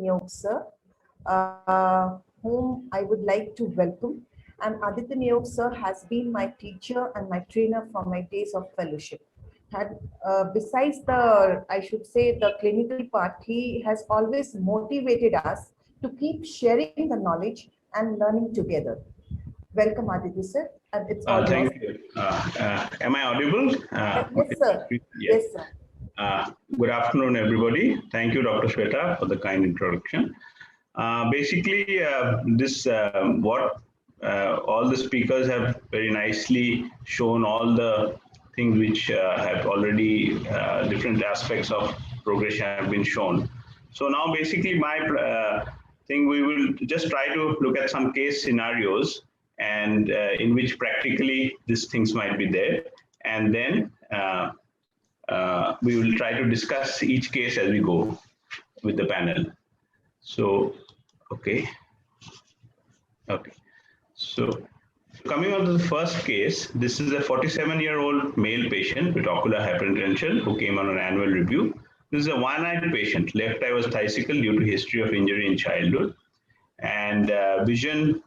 Niyog sir, whom I would like to welcome. And Aditya Niyog sir has been my teacher and my trainer from my days of fellowship. Besides the, I should say, the clinical part, he has always motivated us to keep sharing the knowledge and learning together. Welcome, Aditya sir, and it's all yours. Thank you. Am I audible? Yes, sir. Yes, sir. Good afternoon, everybody. Thank you, Dr. Shweta, for the kind introduction. Basically, what all the speakers have very nicely shown all the things which have already different aspects of progression have been shown. So now, basically, my thing, we will just try to look at some case scenarios and in which practically these things might be there, and then we will try to discuss each case as we go with the panel. So, okay. So, coming on to the first case, this is a 47-year-old male patient with ocular hypertension who came on an annual review. This is a one-eyed patient. Left eye was physical due to history of injury in childhood, and vision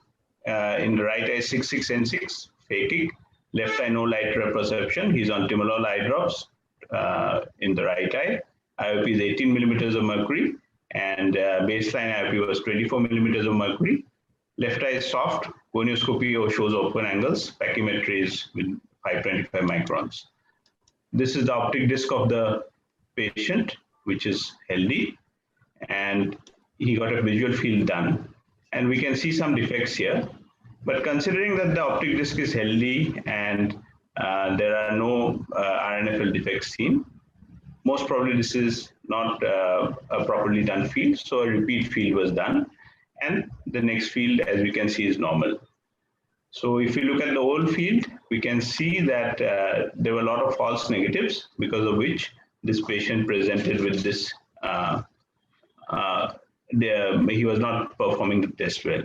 in the right eye 6/6 phakic, left eye no light perception. He's on timolol eye drops in the right eye. IOP is 18 millimeters of mercury, and baseline IOP was 24 millimeters of mercury. Left eye is soft. Gonioscopy shows open angles. Pachymetry is with 525 microns. This is the optic disc of the patient, which is healthy, and he got a visual field done. And we can see some defects here. But considering that the optic disc is healthy and there are no RNFL defects seen, most probably this is not a properly done field. So a repeat field was done. And the next field, as we can see, is normal. So if you look at the whole field, we can see that there were a lot of false negatives, because of which this patient presented with this, he was not performing the test well.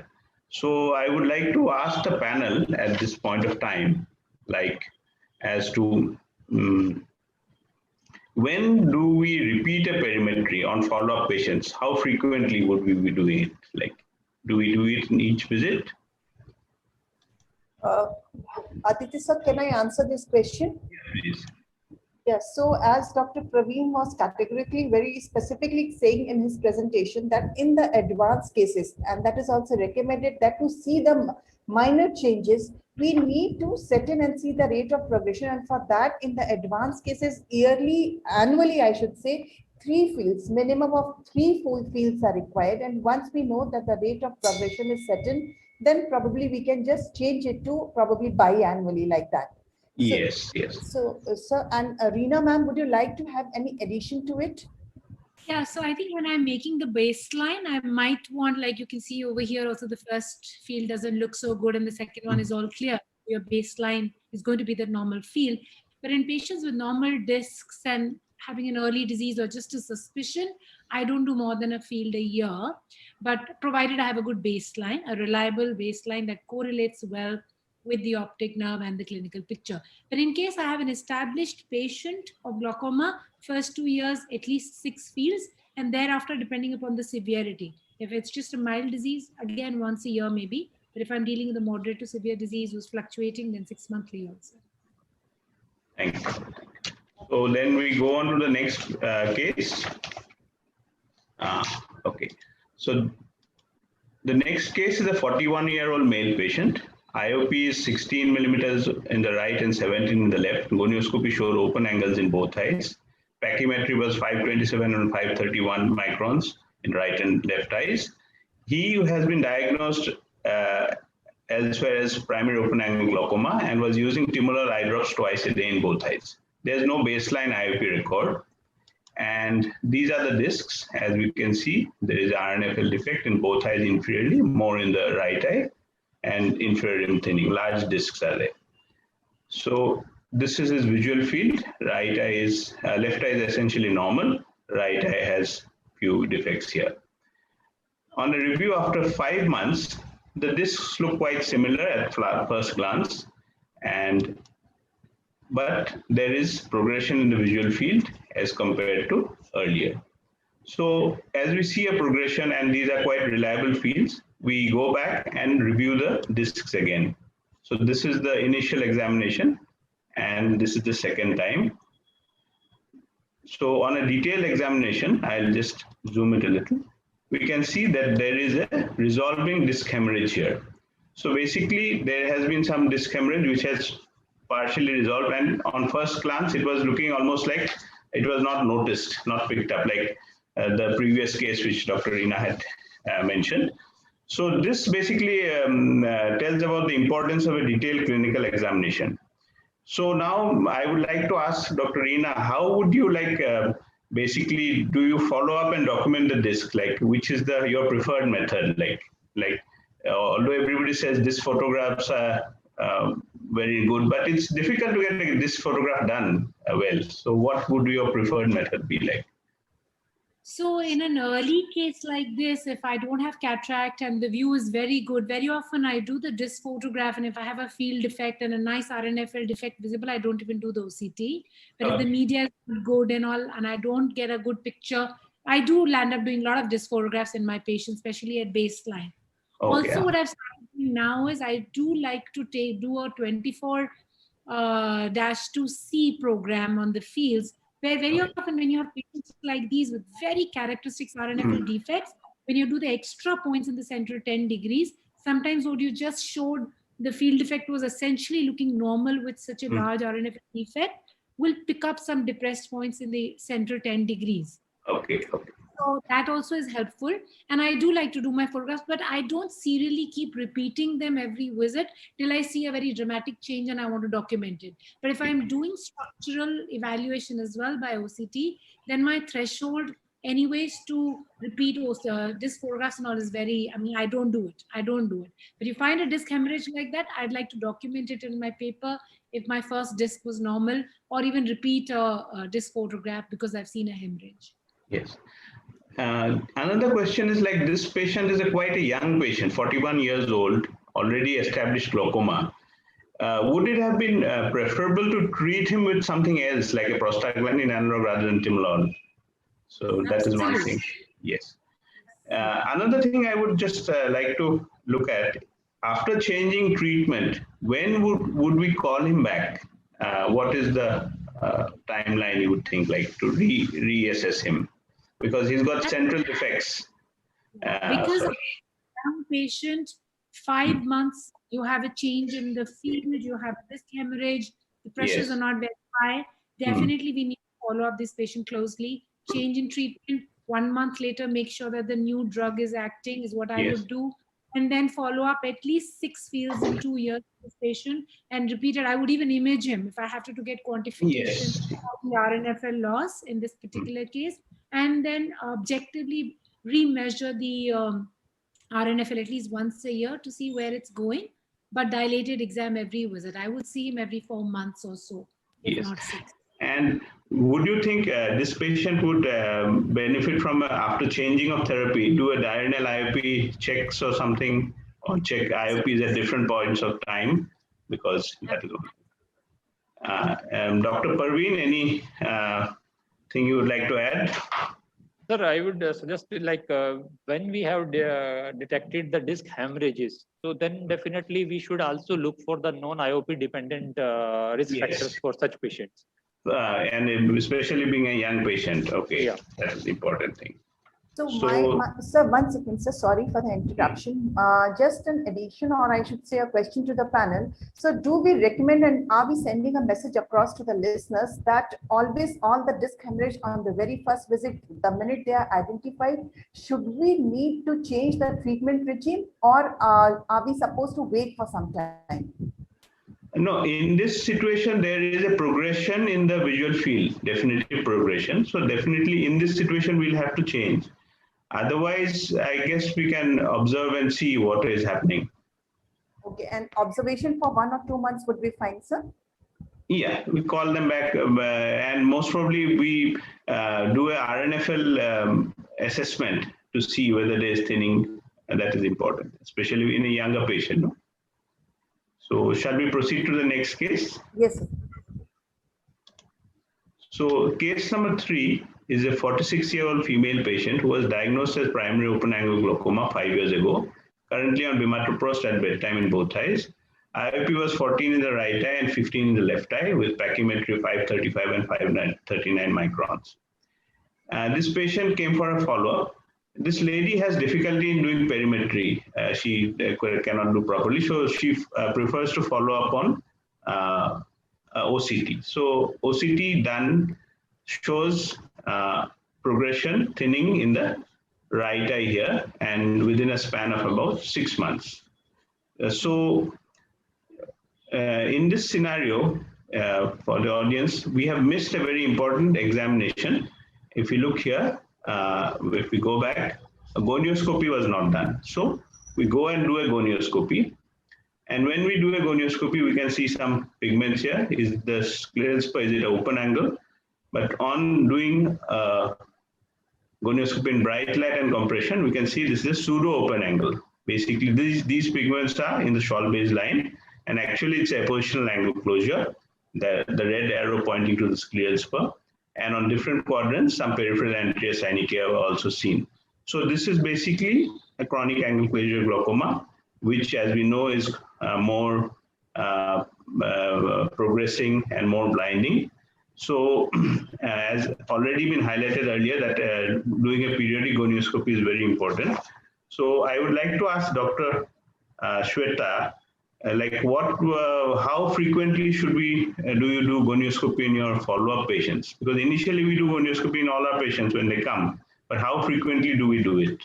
So I would like to ask the panel at this point of time, like as to when do we repeat a perimetry on follow-up patients? How frequently would we be doing it? Like, do we do it in each visit? Aditya sir, can I answer this question? Yeah, please. Yes, so as Dr. Praveen was categorically, very specifically saying in his presentation that in the advanced cases, and that is also recommended, that to see the minor changes, we need to set in and see the rate of progression. And for that, in the advanced cases, annually, I should say, 3 fields, minimum of 3 full fields are required. And once we know that the rate of progression is set in, then probably we can just change it to probably biannually like that. Yes. So, sir, and Reena ma'am, would you like to have any addition to it? Yeah, so I think when I'm making the baseline, I might want, like you can see over here also, the first field doesn't look so good and the second one is all clear. Your baseline is going to be the normal field. But in patients with normal discs and having an early disease or just a suspicion, I don't do more than a field a year. But provided I have a good baseline, a reliable baseline that correlates well with the optic nerve and the clinical picture. But in case I have an established patient of glaucoma, first 2 years, at least 6 fields, and thereafter, depending upon the severity. If it's just a mild disease, again, once a year maybe. But if I'm dealing with a moderate to severe disease who's fluctuating, then 6 monthly also. Thanks. So then we go on to the next case. Okay. So the next case is a 41-year-old male patient. IOP is 16 millimeters in the right and 17 in the left. Gonioscopy showed open angles in both eyes. Pachymetry was 527 and 531 microns in right and left eyes. He has been diagnosed elsewhere as primary open angle glaucoma and was using timolol eye drops twice a day in both eyes. There's no baseline IOP record. And these are the discs. As we can see, there is RNFL defect in both eyes inferiorly, more in the right eye, and inferior rim thinning. Large discs are there. So this is his visual field. Left eye is essentially normal. Right eye has few defects here. On a review after 5 months, the discs look quite similar at first glance, but there is progression in the visual field as compared to earlier. So as we see a progression, and these are quite reliable fields, we go back and review the discs again. So this is the initial examination, and this is the second time. So on a detailed examination, I'll just zoom it a little. We can see that there is a resolving disc hemorrhage here. So basically, there has been some disc hemorrhage which has partially resolved, and on first glance, it was looking almost like it was not noticed, not picked up, like the previous case which Dr. Reena had mentioned. So this basically tells about the importance of a detailed clinical examination. So now I would like to ask Dr. Reena, how would you like basically do you follow up and document the disc? Like, which is your preferred method? Although everybody says this photographs are very good, but it's difficult to get this photograph done well. So what would your preferred method be like? So in an early case like this, if I don't have cataract and the view is very good, very often I do the disc photograph, and if I have a field defect and a nice RNFL defect visible, I don't even do the OCT. But if the media is good and all, and I don't get a good picture, I do land up doing a lot of disc photographs in my patients, especially at baseline. Okay. Also, what I've started doing now is I do like to do a 24-2C program on the fields, where very often when you have patients like these with very characteristic RNFL defects, when you do the extra points in the center 10 degrees, sometimes what you just showed, the field defect was essentially looking normal with such a large RNFL defect, will pick up some depressed points in the center 10 degrees. Okay. So that also is helpful. And I do like to do my photographs, but I don't serially keep repeating them every visit till I see a very dramatic change and I want to document it. But if I'm doing structural evaluation as well by OCT, then my threshold anyways to repeat disc photographs and all is very, I don't do it. But you find a disc hemorrhage like that, I'd like to document it in my paper if my first disc was normal, or even repeat a disc photograph because I've seen a hemorrhage. Yes. Another question is, like, this patient is quite a young patient, 41 years old, already established glaucoma. Would it have been preferable to treat him with something else, like a prostaglandin analog rather than timolol? So that is one thing. Yes. Another thing I would just like to look at, after changing treatment, when would we call him back? What is the timeline you would think, like, to reassess him? Because he's got central defects. Because a young patient, 5 months, you have a change in the field, you have this hemorrhage, the pressures are not very high. Definitely we need to follow up this patient closely. Change in treatment, 1 month later, make sure that the new drug is acting is what I would do. And then follow up at least 6 fields in 2 years with this patient and repeat it. I would even image him if I have to get quantification of the RNFL loss in this particular case. And then objectively remeasure the RNFL at least once a year to see where it's going, but dilated exam every visit. I would see him every 4 months or so, if not 6. And would you think this patient would benefit from, after changing of therapy, do a diurnal IOP checks or something, or check IOPs at different points of time? Because that is Dr. Parveen, any thing you would like to add? Sir, I would suggest, like, when we have detected the disc hemorrhages, so then definitely we should also look for the non-IOP dependent risk factors for such patients. And especially being a young patient, that is the important thing. So, sir, one second, sir, sorry for the interruption. Just an addition, or I should say a question to the panel. So do we recommend, and are we sending a message across to the listeners that always all the disc hemorrhage on the very first visit, the minute they are identified, should we need to change the treatment regime, or are we supposed to wait for some time? No, in this situation, there is a progression in the visual field, definitely progression. So definitely in this situation, we'll have to change. Otherwise, I guess we can observe and see what is happening. Okay, and observation for 1 or 2 months would be fine, sir? Yeah, we call them back, and most probably we do a RNFL assessment to see whether there is thinning. That is important, especially in a younger patient. No? So shall we proceed to the next case? Yes, sir. So case number 3, is a 46-year-old female patient who was diagnosed as primary open-angle glaucoma 5 years ago, currently on bimatroprost at bedtime in both eyes. IOP was 14 in the right eye and 15 in the left eye with pachymetry 535 and 539 microns. This patient came for a follow-up. This lady has difficulty in doing perimetry. She cannot do properly, so she prefers to follow up on OCT. So OCT done shows progression, thinning in the right eye here, and within a span of about 6 months. In this scenario, for the audience, we have missed a very important examination. If you look here, if we go back, a gonioscopy was not done. So we go and do a gonioscopy. And when we do a gonioscopy, we can see some pigments here. Is the scleral spur, is it an open angle? But on doing gonioscopy in bright light and compression, we can see this is a pseudo open angle. Basically, these pigments are in the Schall-Base line, and actually it's a positional angle closure, the red arrow pointing to the scleral spur. And on different quadrants, some peripheral anterior synechiae are also seen. So this is basically a chronic angle closure glaucoma, which, as we know, is more progressing and more blinding. So as already been highlighted earlier, that doing a periodic gonioscopy is very important. So I would like to ask Dr. Shweta, how frequently should we do you do gonioscopy in your follow-up patients? Because initially we do gonioscopy in all our patients when they come, but how frequently do we do it?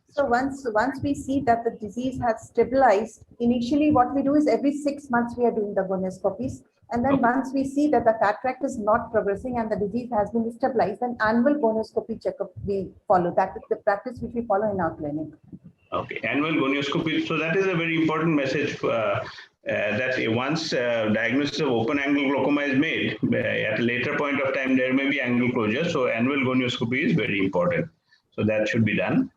So once we see that the disease has stabilized, initially what we do is every 6 months we are doing the gonioscopies. And then once we see that the cataract is not progressing and the disease has been stabilized, then annual gonioscopy checkup we follow. That is the practice which we follow in our clinic. Okay, annual gonioscopy. So that is a very important message that once diagnosis of open angle glaucoma is made, at a later point of time, there may be angle closure. So annual gonioscopy is very important. So that should be done.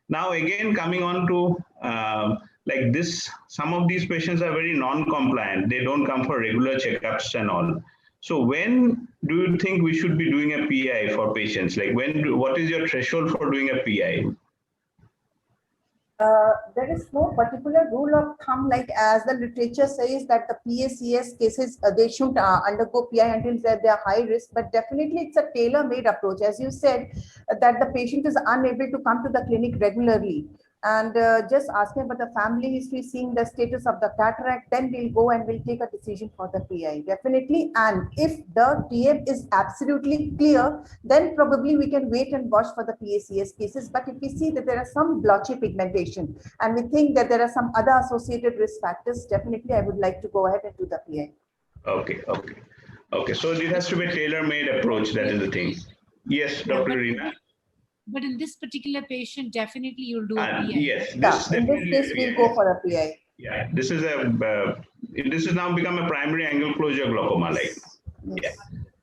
Now, again, coming on to like this, some of these patients are very non-compliant. They don't come for regular checkups and all. So when do you think we should be doing a PI for patients? Like what is your threshold for doing a PI? There is no particular rule of thumb, like as the literature says that the PACS cases, they should undergo PI until they are high risk, but definitely it's a tailor-made approach. As you said, that the patient is unable to come to the clinic regularly. And just asking about the family history, seeing the status of the cataract, then we'll go and we'll take a decision for the PI, definitely. And if the TM is absolutely clear, then probably we can wait and watch for the PACS cases. But if we see that there are some blotchy pigmentation and we think that there are some other associated risk factors, definitely I would like to go ahead and do the PI. Okay. So it has to be a tailor-made approach. That is the thing. Yes, Dr. Reena. But in this particular patient, definitely you'll do a PI. Yes, in this case, we'll go for a PI. Yeah, this is now become a primary angle closure glaucoma, like. Yes. Yeah.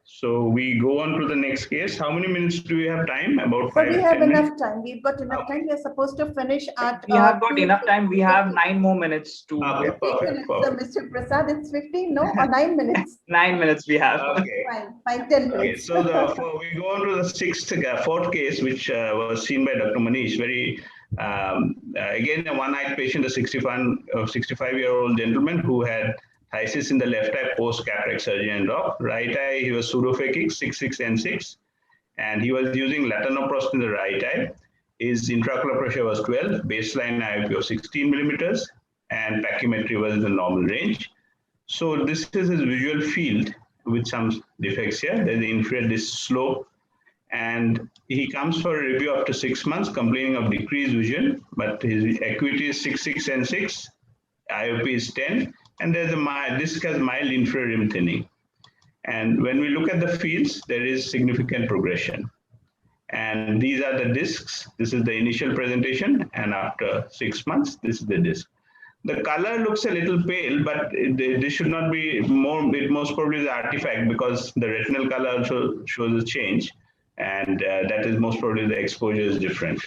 So we go on to the next case. How many minutes do we have time? About 5 we have 10 enough time. We've got enough time. We are supposed to finish at. We have got enough time. We have 9 more minutes to. Okay, perfect. So, Mr. Prasad, it's 15, no, or 9 minutes? 9 minutes we have. Okay. Fine, 10 minutes. Okay, so we go on to the fourth case, which was seen by Dr. Manish. Very again, a one-eyed patient, a 65-year-old gentleman who had phthisis in the left eye post cataract surgery and drop. Right eye, he was pseudophakic, 6/6 and he was using latanoprost in the right eye. His intraocular pressure was 12, baseline IOP of 16 millimeters, and pachymetry was in the normal range. So this is his visual field with some defects here. There's the infrared disc slope, and he comes for a review after 6 months, complaining of decreased vision, but his acuity is 6/6 and 6, IOP is 10, and there's a disc has mild infrared rim thinning. And when we look at the fields, there is significant progression. And these are the discs. This is the initial presentation, and after 6 months, this is the disc. The color looks a little pale, but this should not be more. It most probably is an artifact because the retinal color also shows a change, and that is most probably the exposure is different.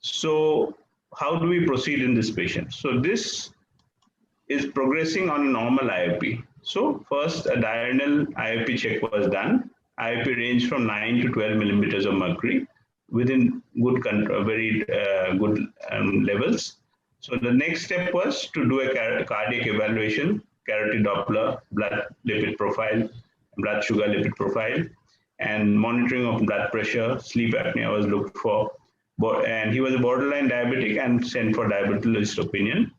So how do we proceed in this patient? So this is progressing on a normal IOP. So first a diurnal IOP check was done, IOP ranged from 9 to 12 millimeters of mercury within good control, very good levels. So the next step was to do a cardiac evaluation, carotid Doppler, blood lipid profile, blood sugar lipid profile, and monitoring of blood pressure. Sleep apnea was looked for, and he was a borderline diabetic and sent for diabetologist opinion.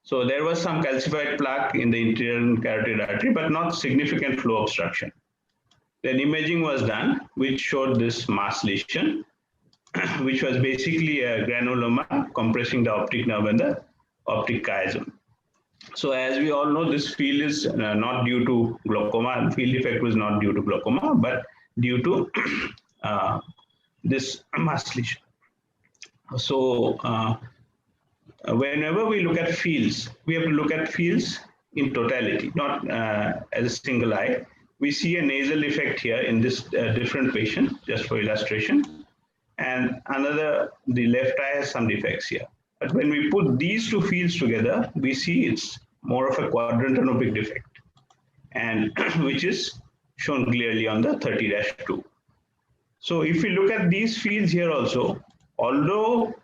So there was some calcified plaque in the interior carotid artery, but not significant flow obstruction. Then imaging was done, which showed this mass lesion, which was basically a granuloma compressing the optic nerve and the optic chiasm. So as we all know, this field is not due to glaucoma. Field effect was not due to glaucoma, but due to this mass lesion. So whenever we look at fields, we have to look at fields in totality, not as a single eye. We see a nasal effect here in this different patient, just for illustration. And the left eye has some defects here. But when we put these two fields together, we see it's more of a quadrant anopic defect, and which is shown clearly on the 30-2. So if we look at these fields here also, although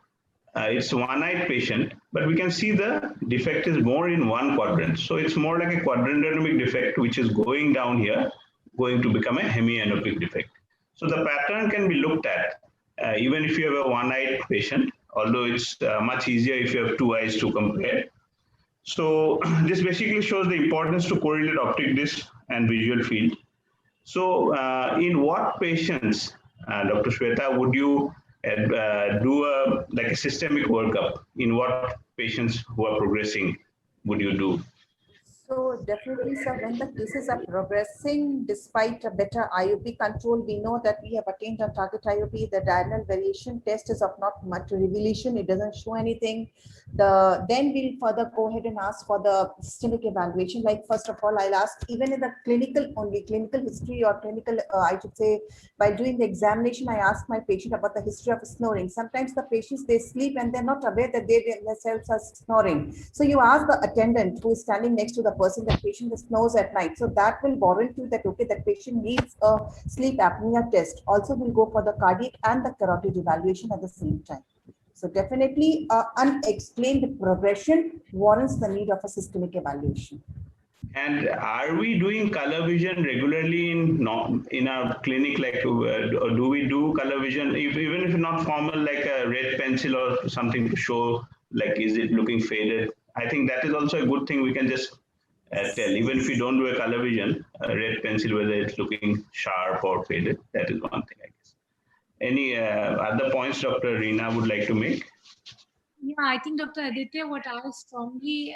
it's one-eyed patient, but we can see the defect is more in one quadrant. So it's more like a quadrant anopic defect, which is going down here, going to become a hemianopic defect. So the pattern can be looked at even if you have a one-eyed patient, although it's much easier if you have two eyes to compare. So this basically shows the importance to correlate optic disc and visual field. So in what patients, Dr. Shweta, would you do a systemic workup? In what patients who are progressing would you do? So definitely, sir, when the cases are progressing, despite a better IOP control, we know that we have attained our target IOP. The diurnal variation test is of not much revelation. It doesn't show anything. Then we'll further go ahead and ask for the systemic evaluation. Like, first of all, I'll ask, even in the clinical history or clinical, I should say, by doing the examination, I ask my patient about the history of snoring. Sometimes the patients, they sleep and they're not aware that they themselves are snoring. So you ask the attendant who is standing next to the person, that patient snores at night. So that will warrant you that, okay, that patient needs a sleep apnea test. Also, we'll go for the cardiac and the carotid evaluation at the same time. So definitely unexplained progression warrants the need of a systemic evaluation. And are we doing color vision regularly in our clinic? Like, or do we do color vision, even if not formal, like a red pencil or something to show, like, is it looking faded? I think that is also a good thing. We can just tell, even if we don't do a color vision, a red pencil, whether it's looking sharp or faded. That is one thing, I guess. Any other points Dr. Reena would like to make? Yeah, I think Dr. Aditya, what I strongly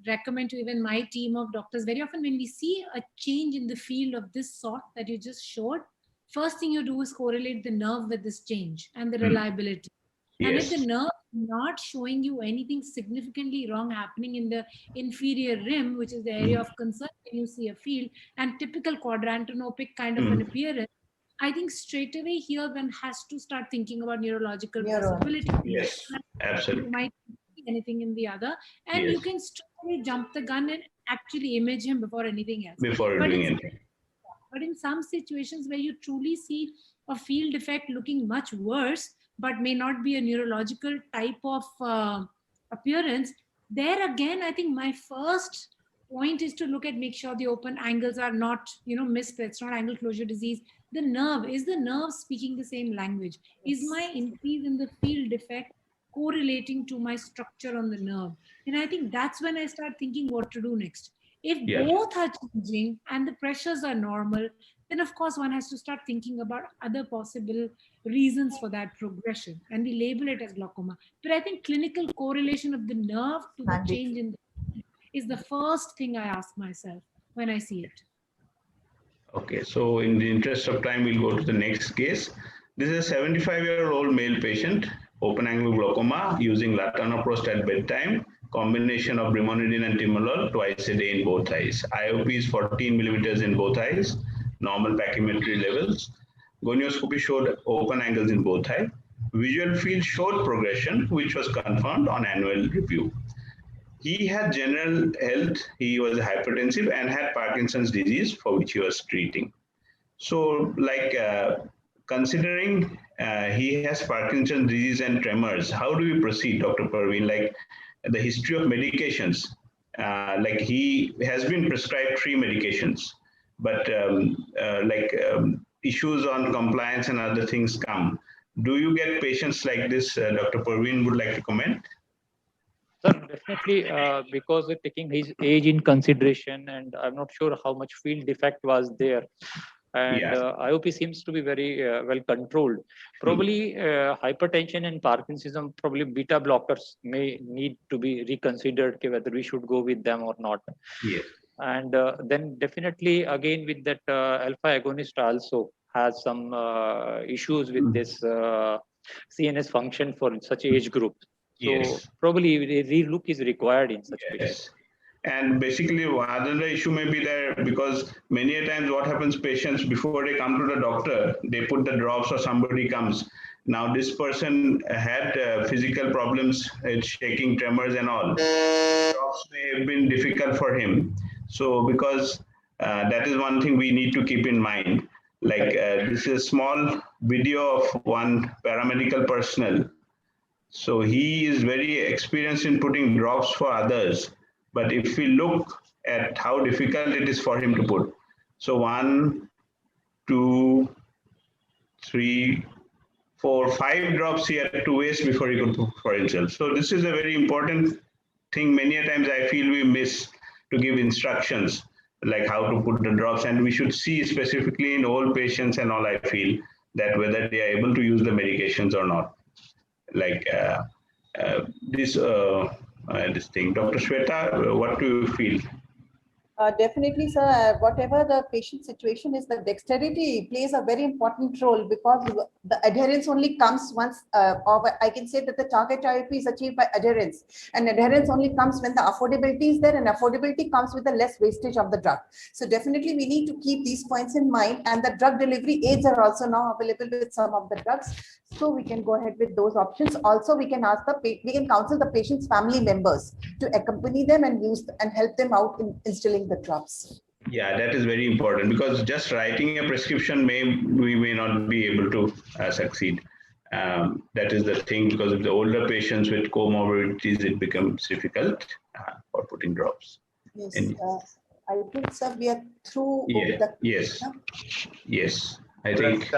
recommend to even my team of doctors, very often when we see a change in the field of this sort that you just showed, first thing you do is correlate the nerve with this change and the reliability. Yes. And if the nerve is not showing you anything significantly wrong happening in the inferior rim, which is the area of concern when you see a field, and typical quadrantanopic kind of an appearance, I think straight away here one has to start thinking about neurological possibility. Yes, absolutely. You might see anything in the other, and you can straight away jump the gun and actually image him before anything else. Before doing anything. But in some situations where you truly see a field defect looking much worse, but may not be a neurological type of appearance, there again, I think my first point is to look at, make sure the open angles are not, missed. It's not angle closure disease. The nerve, is the nerve speaking the same language? Is my increase in the field defect correlating to my structure on the nerve? And I think that's when I start thinking what to do next. If both are changing and the pressures are normal, then of course one has to start thinking about other possible reasons for that progression, and we label it as glaucoma. But I think clinical correlation of the nerve to the change in the is the first thing I ask myself when I see it. Okay, so in the interest of time, we'll go to the next case. This is a 75-year-old male patient, open angle glaucoma, using latanoprost at bedtime, combination of brimonidine and timolol twice a day in both eyes. IOP is 14 millimeters in both eyes, normal pachymetry levels. Gonioscopy showed open angles in both eyes. Visual field showed progression, which was confirmed on annual review. He had general health. He was hypertensive and had Parkinson's disease, for which he was treating. So, like considering he has Parkinson's disease and tremors, how do we proceed, Dr. Parveen? Like the history of medications, like he has been prescribed 3 medications, but issues on compliance and other things come. Do you get patients like this? Dr. Parveen would like to comment. Sir, definitely, because of taking his age in consideration, and I'm not sure how much field defect was there. And Yeah. IOP seems to be very well controlled. Probably hypertension and Parkinsonism, probably beta blockers may need to be reconsidered whether we should go with them or not. Yes. And then definitely again with that alpha agonist also has some issues with this CNS function for such age group. So Yes. probably a relook is required in such patients. Yes. And basically, another issue may be there because many a times what happens, patients before they come to the doctor, they put the drops or somebody comes. Now this person had physical problems, shaking, tremors and all. Drops may have been difficult for him. So because that is one thing we need to keep in mind. Like this is a small video of one paramedical personnel. So he is very experienced in putting drops for others. But if we look at how difficult it is for him to put, so 1, 2, 3, 4, 5 drops he had to waste before he could put for himself. So this is a very important thing. Many a times I feel we miss to give instructions like how to put the drops, and we should see specifically in old patients and all. I feel that whether they are able to use the medications or not. Like this thing. Dr. Shweta, what do you feel? Definitely, sir. Whatever the patient situation is, the dexterity plays a very important role because the adherence only comes once, or I can say that the target IOP is achieved by adherence. And adherence only comes when the affordability is there, and affordability comes with the less wastage of the drug. So definitely we need to keep these points in mind, and the drug delivery aids are also now available with some of the drugs. So we can go ahead with those options. Also, we can ask we can counsel the patient's family members to accompany them and use and help them out in instilling the drops. Yeah, that is very important because just writing a prescription we may not be able to succeed. That is the thing, because of the older patients with comorbidities, it becomes difficult for putting drops. Yes, And, I think, sir, we are through. yes, I think.